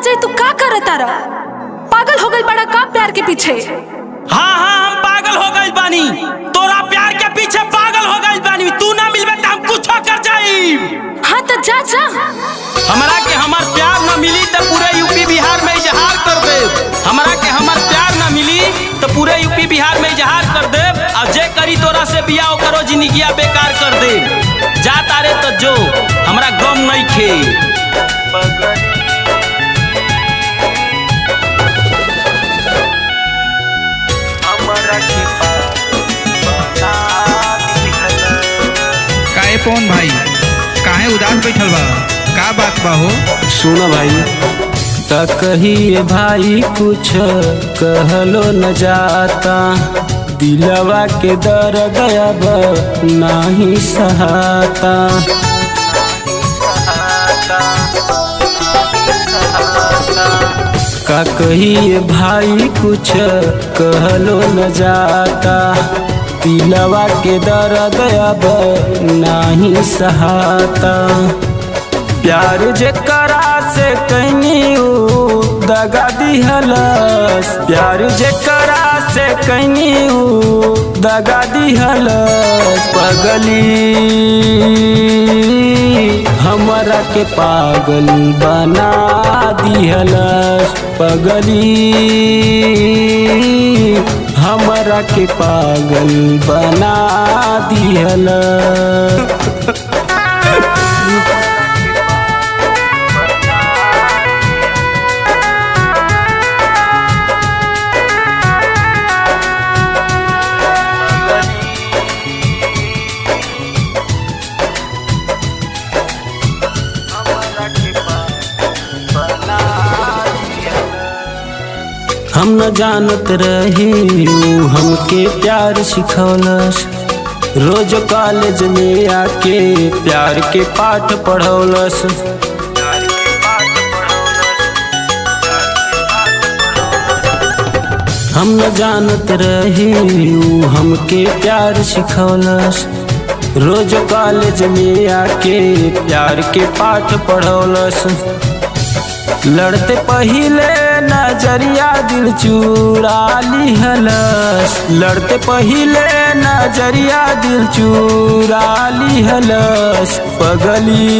जाए तू का करे तारा? पागल हो गई बड़ा का प्यार के पीछे? हाँ हम पागल हो गई बानी, तोरा प्यार के पीछे पागल हो गई बानी। तू ना मिलबे तो हम कुछ कर जाई। हाँ तो जा जा। हमरा के हमार प्यार ना मिली तो पूरे यूपी बिहार में इजहार कर दे। हमरा के हमार प्यार ना मिली तो पूरे यूपी बिहार में इजहार कर दे। और जे करी तोरा से बियाह करो जिंदगिया बेकार कर दे। जा तारे तो जो हमरा गम नहीं खे। काहे पवन भाई काहे उदास बैठल बा? का बात बा हो? सुनो भाई त कहिए भाई कुछ कहलो न जाता, दिलवा के दर्द अब नहीं सहाता। का कहिए भाई कुछ कहलो न जाता, दिलवा के दर्द अब नहीं सहाता। प्यार जेकरा से कहीं दगा दिहलस, प्यार जेकरा से कहीं दगा दिहलस। पगली हमरा के पागल बना दिहलस। पगली हमरा के पागल बना दिहलस। हम न जानत रही हमके प्यार सिखौलस। रोज कॉलेज में आके प्यार के पाठ पढ़ौलस। हम न जानत रही हमके प्यार सिखौलस। रोज कॉलेज में आके प्यार के पाठ पढ़ौलस। लड़ते पहिले नजरिया दिल चुरा लिहलस। लड़ते पहिले नजरिया दिल चुरा लिहलस। पगली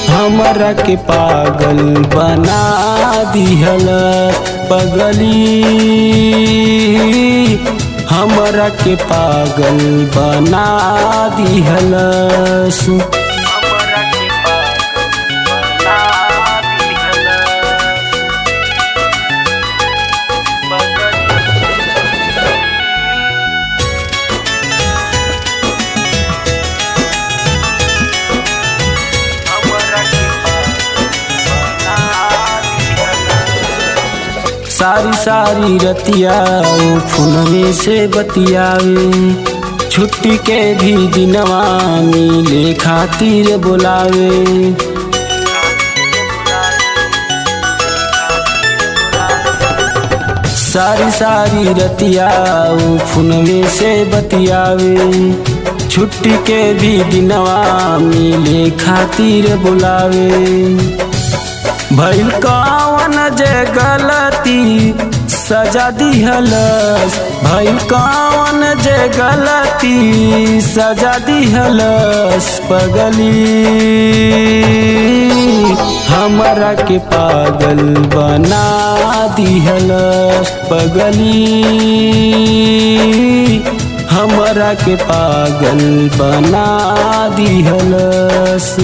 हमरा के पागल बना दिहलस। पगली हमरा के पागल बना दिहलस। सारी सारी रतिया फोनवे से बतियावे। छुट्टी के भी दिनवा मिले खातिर बुलावे। सारी सारी रतिया फोनवे से बतियावे। छुट्टी के भी दिनवा मिले खातिर बुलावे। भइल कौन जे गलती सजा दिहलस। भइल कौन जे गलती सजा दिहलस। पगली हमरा के पागल बना दिहलस। पगली हमरा के पागल बना दिहलस।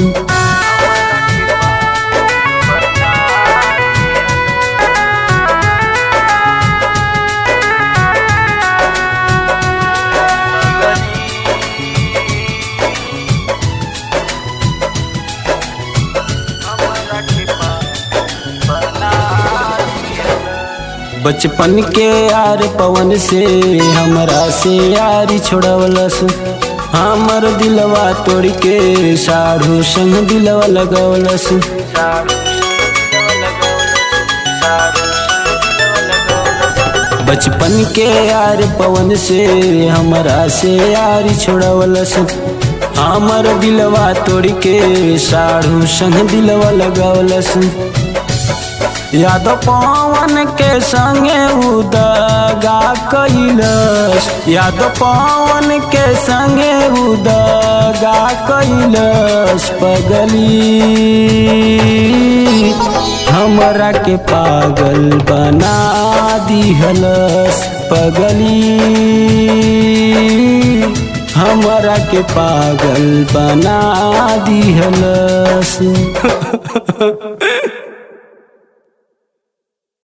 बचपन के यार पवन से हमरा से यारी छोड़वलस। हमर दिलवा तोड़ के साढ़ू संग दिलवा लगवलस। बचपन के यार पवन से हमरा से यारी छोड़वलस। हमर दिलवा तोड़ के साढ़ू संग दिलवा लगौलस। यादव पवन के संगे उदगा कैलस, यादव पवन के संगे उदगा कैलस। पगली हमरा के पागल बना दिहलस, पगली हमरा के पागल बना दिहलस।